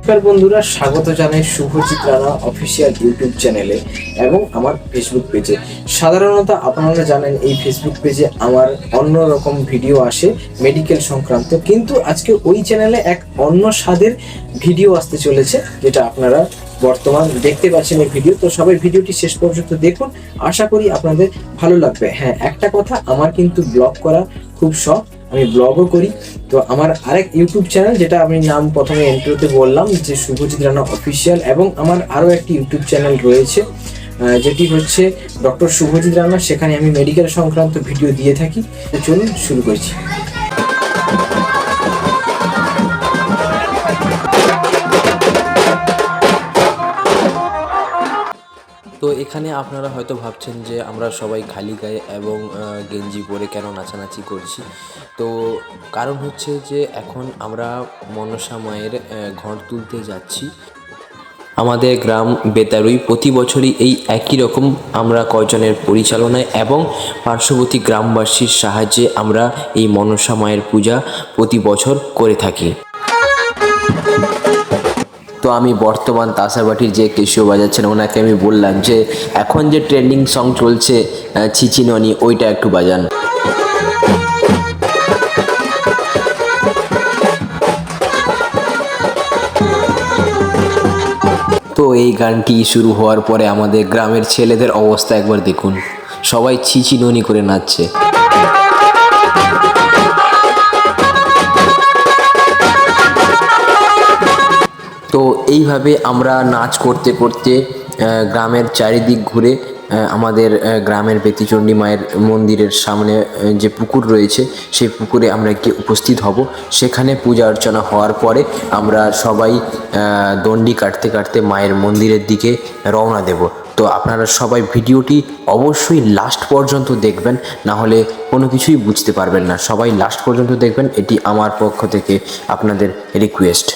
নমস্কার বন্ধুরা, স্বাগত জানাই শুভজিৎ রানা অফিসিয়াল ইউটিউব চ্যানেলে এবং আমার ফেসবুক পেজে। সাধারণত আপনারা জানেন এই ফেসবুক পেজে আমার অন্য রকম ভিডিও আসে মেডিকেল সংক্রান্ত, কিন্তু আজকে ওই চ্যানেলে এক অন্য স্বাদের ভিডিও আসতে চলেছে, যেটা আপনারা বর্তমান দেখতে পাচ্ছেন এই ভিডিও। তো সবাই ভিডিওটি শেষ পর্যন্ত দেখুন, আশা করি আপনাদের ভালো লাগবে। হ্যাঁ, একটা কথা, আমার কিন্তু ব্লগ করা খুব শখ, আমি ব্লগও করি। তো আমার আরেক ইউটিউব চ্যানেল, যেটা আমি নাম প্রথমে ইন্ট্রোতে বললাম যে শুভজিৎ রানা অফিসিয়াল, এবং আমার আরও একটি ইউটিউব চ্যানেল রয়েছে যেটি হচ্ছে ডক্টর শুভজিৎ রানা, সেখানে আমি মেডিকেল সংক্রান্ত ভিডিও দিয়ে থাকি। তো চলুন শুরু করছি। তো এখানে আপনারা হয়তো ভাবছেন যে আমরা সবাই খালি গায়ে এবং গেঞ্জি পরে কেন নাচানাচি করছি। তো কারণ হচ্ছে যে এখন আমরা মনসা মায়ের ঘর তুলতে যাচ্ছি। আমাদের গ্রাম বেতারুই প্রতি বছরই এই একই রকম আমরা কয়জনের পরিচালনায় এবং পার্শ্ববর্তী গ্রামবাসীর সাহায্যে আমরা এই মনসা মায়ের পূজা প্রতি বছর করে থাকি। তো আমি বর্তমান তাসারবাটির যে কেশিও বাজাচ্ছেন ওনাকে আমি বললাম যে এখন যে ট্রেন্ডিং সং চলছে ছিচিননি, ওইটা একটু বাজান। তো এই গানটি শুরু হওয়ার পরে আমাদের গ্রামের ছেলেদের অবস্থা একবার দেখুন, সবাই ছিচিননি করে নাচছে। তো এইভাবে আমরা নাচ করতে করতে গ্রামের চারিদিক ঘুরে আমাদের গ্রামের বেতিচণ্ডী মায়ের মন্দিরের সামনে যে পুকুর রয়েছে সেই পুকুরে আমরা গিয়ে উপস্থিত হব। সেখানে পূজা অর্চনা হওয়ার পরে আমরা সবাই দণ্ডি কাটতে কাটতে মায়ের মন্দিরের দিকে রওনা দেব। তো আপনারা সবাই ভিডিওটি অবশ্যই লাস্ট পর্যন্ত দেখবেন, না হলে কোনো কিছুই বুঝতে পারবেন না। সবাই লাস্ট পর্যন্ত দেখবেন, এটি আমার পক্ষ থেকে আপনাদের রিকোয়েস্ট।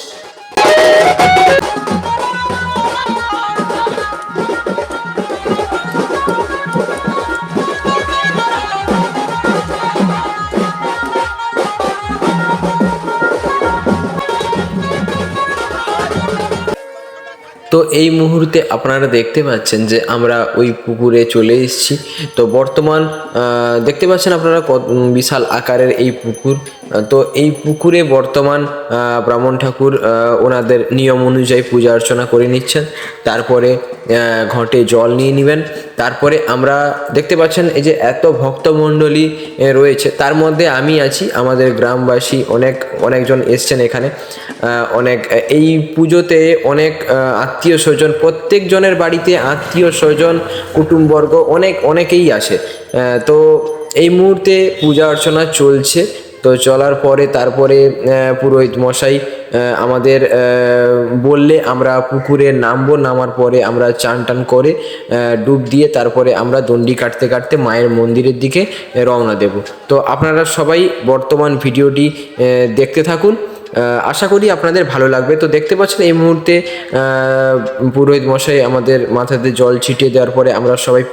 তো এই মুহূর্তে আপনারা দেখতে পাচ্ছেন যে আমরা ওই পুকুরে চলে এসেছি। তো বর্তমান দেখতে পাচ্ছেন আপনারা বিশাল আকারের এই পুকুর। তো এই পুকুরে বর্তমান ব্রাহ্মণ ঠাকুর ওনাদের নিয়ম অনুযায়ী পূজা অর্চনা করে নিচ্ছেন। তারপরে ঘটে জল নিয়ে নেবেন। তারপরে আমরা দেখতে পাচ্ছেন এই যে এত ভক্তমণ্ডলী রয়েছে, তার মধ্যে আমি আছি। আমাদের গ্রামবাসী অনেকজন এসছেন এখানে। অনেক এই পুজোতে অনেক আত্মীয় স্বজন, প্রত্যেকজনের বাড়িতে আত্মীয় স্বজন কুটুমবর্গ অনেকেই আসে। তো এই মুহূর্তে পূজা অর্চনা চলছে। তো চলার পরে তারপরে পুরোহিত মশাই আমাদের বললে আমরা পুকুরে নামবো। নামার পরে আমরা চান টান করে ডুব দিয়ে তারপরে আমরা দণ্ডি কাটতে কাটতে মায়ের মন্দিরের দিকে রওনা দেব। তো আপনারা সবাই বর্তমান ভিডিওটি দেখতে থাকুন, আশা করি আপনাদের ভালো লাগবে। তো দেখতে পাচ্ছেন এই মুহূর্তে পুরোহিত মশাই আমাদের মাথাতে জল ছিটিয়ে দেওয়ার পরে আমরা সবাই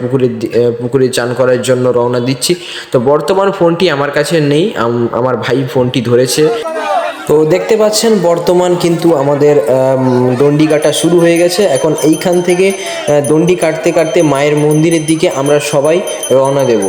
পুকুরে চান করার জন্য রওনা দিচ্ছি। তো বর্তমান ফোনটি আমার কাছে নেই, আমার ভাই ফোনটি ধরেছে। তো দেখতে পাচ্ছেন বর্তমান কিন্তু আমাদের দণ্ডি কাটা শুরু হয়ে গেছে। এখন এইখান থেকে দণ্ডি কাটতে কাটতে মায়ের মন্দিরের দিকে আমরা সবাই রওনা দেব।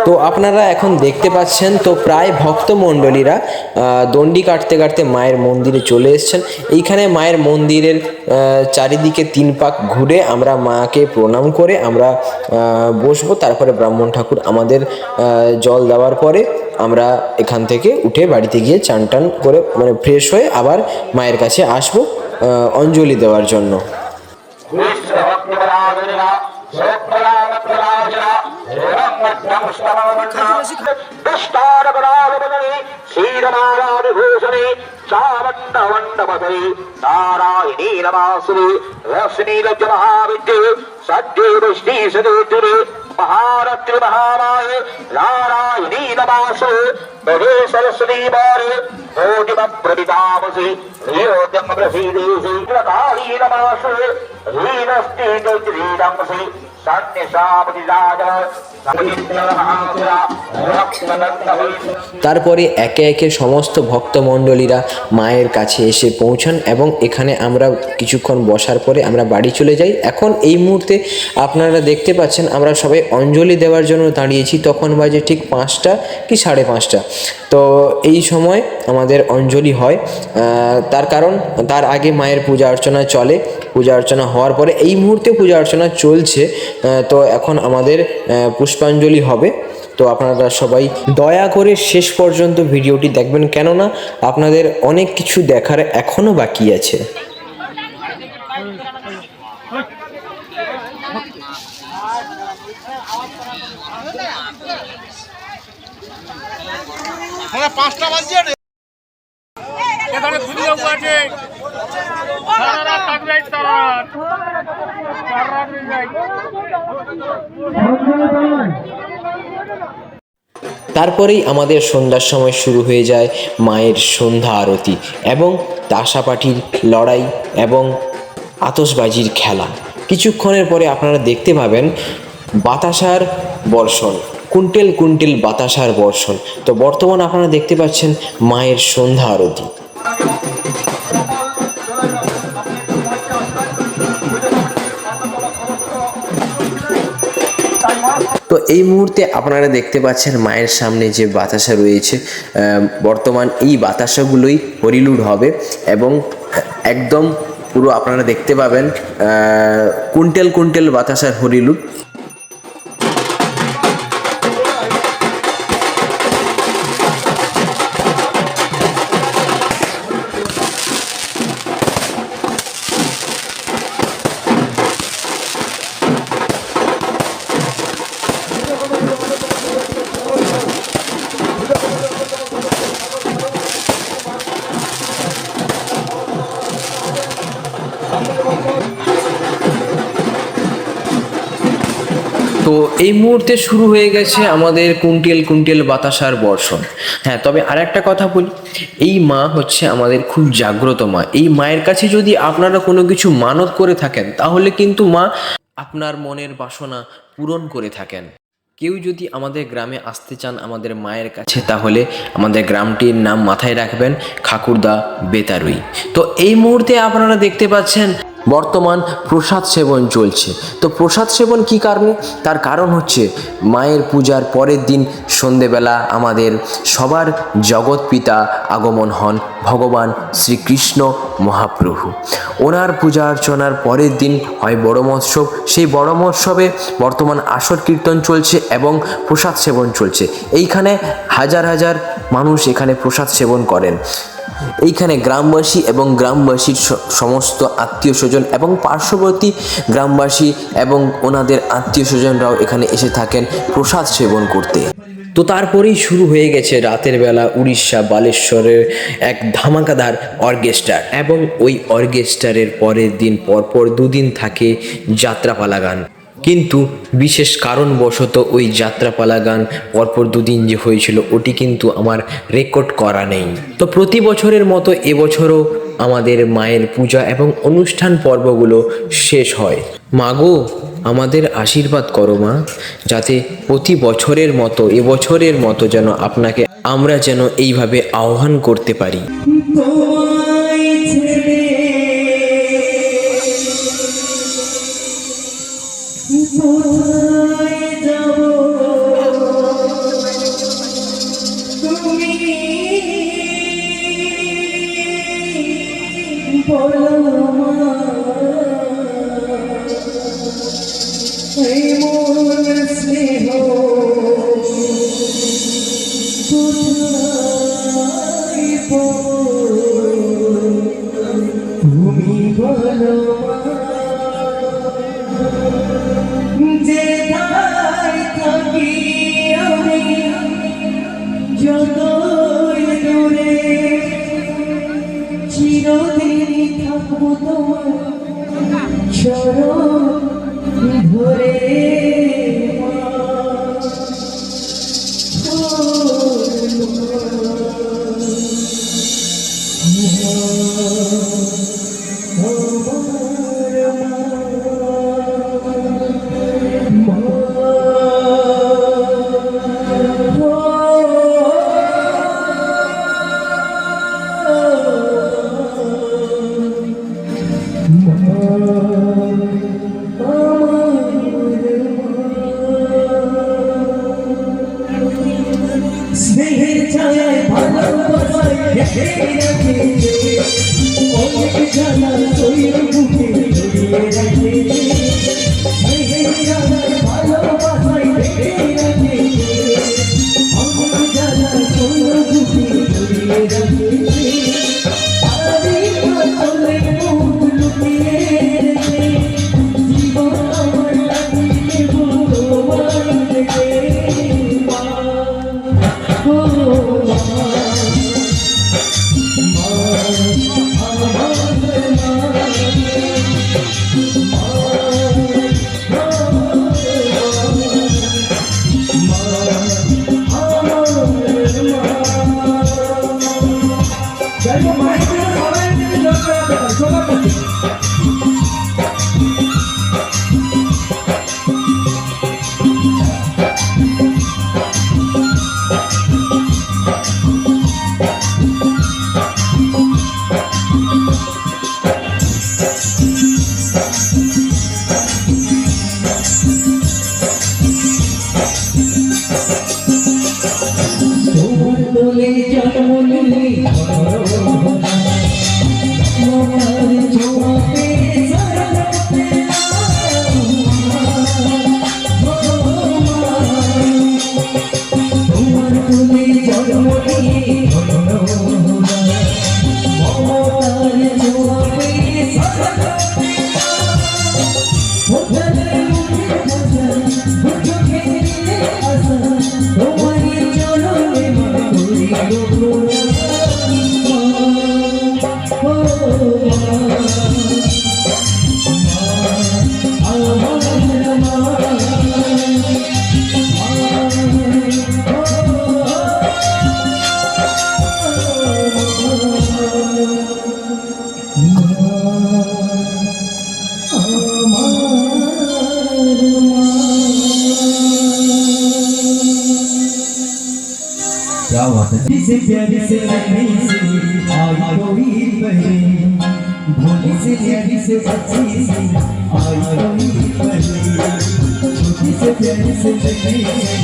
তো আপনারা এখন দেখতে পাচ্ছেন তো প্রায় ভক্তমণ্ডলীরা দণ্ডি কাটতে কাটতে মায়ের মন্দিরে চলে এসেছেন। এইখানে মায়ের মন্দিরের চারিদিকে 3 পাক ঘুরে আমরা মাকে প্রণাম করে আমরা বসবো। তারপরে ব্রাহ্মণ ঠাকুর আমাদের জল দেওয়ার পরে আমরা এখান থেকে উঠে বাড়িতে গিয়ে চান টান করে মানে ফ্রেশ হয়ে আবার মায়ের কাছে আসবো অঞ্জলি দেওয়ার জন্য। नारायणी नमासुरे रश्मीलज्ज महाविद्ये सद्ये वृष्टि सदोत्तरे महारत्रि महामाय नारायणी नमासुरे भवे सरस्वती मारे भोजमप्रवितामसि ह्रियोद्यम प्रसीदेशि काली नमासुरे ह्रीनस्ति गजरीदंसि তারপরে একে একে সমস্ত ভক্তমণ্ডলীরা মায়ের কাছে এসে পৌঁছান এবং এখানে আমরা কিছুক্ষণ বসার পরে আমরা বাড়ি চলে যাই। এখন এই মুহূর্তে আপনারা দেখতে পাচ্ছেন আমরা সবাই অঞ্জলি দেওয়ার জন্য দাঁড়িয়েছি, তখন বাজে ঠিক 5টা কি 5:30। তো এই সময় আমাদের অঞ্জলি হয়, তার কারণ তার আগে মায়ের পূজা অর্চনা চলে। পূজা অর্চনা হওয়ার পরে এই মুহূর্তে পূজা অর্চনা চলছে, তো এখন আমাদের পুষ্পাঞ্জলি হবে। তো আপনারা সবাই দয়া করে শেষ পর্যন্ত ভিডিওটি দেখবেন, কেননা আপনাদের অনেক কিছু দেখার এখনও বাকি আছে। তারপরেই আমাদের সন্ধ্যার সময় শুরু হয়ে যায় মায়ের সন্ধ্যা আরতি এবং তাসাপাটির লড়াই এবং আতশবাজির খেলা। কিছুক্ষণের পরে আপনারা দেখতে পাবেন বাতাসার বর্ষণ, কুইন্টেল কুইন্টেল বাতাসার বর্ষণ। তো বর্তমান আপনারা দেখতে পাচ্ছেন মায়ের সন্ধ্যা আরতি। তো এই মুহূর্তে আপনারা দেখতে পাচ্ছেন মায়ের সামনে যে বাতাসা রয়েছে, বর্তমান এই বাতাসাগুলোই হরিলুট হবে এবং একদম পুরো আপনারা দেখতে পাবেন কুইন্টেল কুইন্টেল বাতাসার হরিলুট। তো এই মুহূর্তে শুরু হয়ে গেছে আমাদের কুইন্টেল কুইন্টেল বাতাসার বর্ষণ। হ্যাঁ, তবে আর একটা কথা বলি, এই মা হচ্ছে আমাদের খুব জাগ্রত মা। এই মায়ের কাছে যদি আপনারা কোনো কিছু মানত করে থাকেন তাহলে কিন্তু মা আপনার মনের বাসনা পূরণ করে থাকেন। কেউ যদি আমাদের গ্রামে আসতে চান আমাদের মায়ের কাছে, তাহলে আমাদের গ্রামটির নাম মাথায় রাখবেন, খাকুরদা বেতারুই। তো এই মুহূর্তে আপনারা দেখতে পাচ্ছেন বর্তমান প্রসাদ সেবন চলছে। তো প্রসাদ সেবন কী কারণে? তার কারণ হচ্ছে মায়ের পূজার পরের দিন সন্ধেবেলা আমাদের সবার জগৎ পিতা আগমন হন, ভগবান শ্রীকৃষ্ণ মহাপ্রভু। ওনার পূজা অর্চনার পরের দিন হয় বড় মহোৎসব। সেই বড় মহোৎসবে বর্তমান আসর কীর্তন চলছে এবং প্রসাদ সেবন চলছে। এইখানে হাজার হাজার মানুষ এখানে প্রসাদ সেবন করেন। এইখানে গ্রামবাসী এবং গ্রামবাসীর সমস্ত আত্মীয় স্বজন এবং পার্শ্ববর্তী গ্রামবাসী এবং ওনাদের আত্মীয় স্বজনরাও এখানে এসে থাকেন প্রসাদ সেবন করতে। তো তারপরেই শুরু হয়ে গেছে রাতের বেলা উড়িষ্যা বালেশ্বরের এক ধামাকাদার অর্কেস্ট্রা এবং ওই অর্কেস্ট্রারের পরের দিন পরপর 2 দিন থাকে যাত্রাপালা গান। কিন্তু বিশেষ কারণবশত ওই যাত্রাপালা গান পরপর 2 দিন যে হয়েছিল ওটি কিন্তু আমার রেকর্ড করা নেই। তো প্রতি বছরের মতো এবছরও আমাদের মায়ের পূজা এবং অনুষ্ঠান পর্বগুলো শেষ হয়। মাগো, আমাদের আশীর্বাদ করো মা, যাতে প্রতি বছরের মতো এবছরের মতো যেন আপনাকে আমরা যেন এইভাবে আহ্বান করতে পারি। স্নেহ তুমি বলো যেথায় থাকি আমি যতই দূরে চিরদিনই থাকবো তোমার চরণ ধরে স্নেহের ছায়ায় ভালোবাসায় ঢেকে রাখে অনেক জানা তৈরি বুকে জড়িয়ে রাখে স্নেহের ছায়ায় ভালোবাসায় ঢেকে রাখে অনেক জানা তৈরি বুকে জড়িয়ে রাখে আরে কাতলে মুখ লুকিয়ে রেখে জীবন আমার লাগিয়ে ভগবান রেখে তোমার দোলে জন্ম নিলে মনার ছোঁয়াতে সারাতে তোমার দোলে জন্ম নিলে মনার ছোঁয়াতে সারাতে ওখানে মুখে ভাষা চোখে দিলে আশা তোমার চরণে মরি क्या बात है जिसे प्यारी से नन्ही सी आई कोई बहन भोली से प्यारी से सच्ची सी आई कोई बहन छोटी से प्यारी से नन्ही सी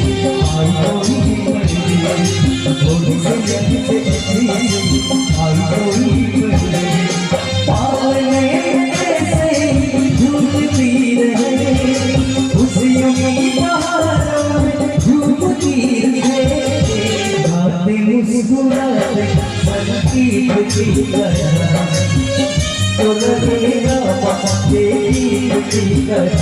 आई कोई बहन भोली से प्यारी से सच्ची सी आई कोई बहन पागल ऐसे झूमती रहे खुशियों की बहारों में झूमती रहे मुस्कुराते बनती की तरह तो लगेगा पत्ते की तरह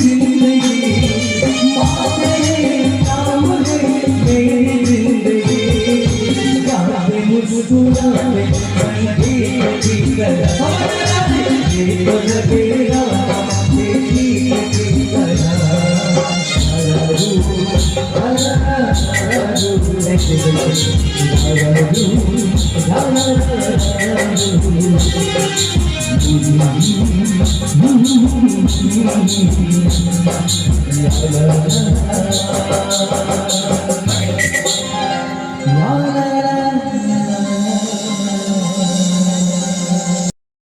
जिंदगी में संगीत की तरह ये तो लगेगा गीत की तरह La la la la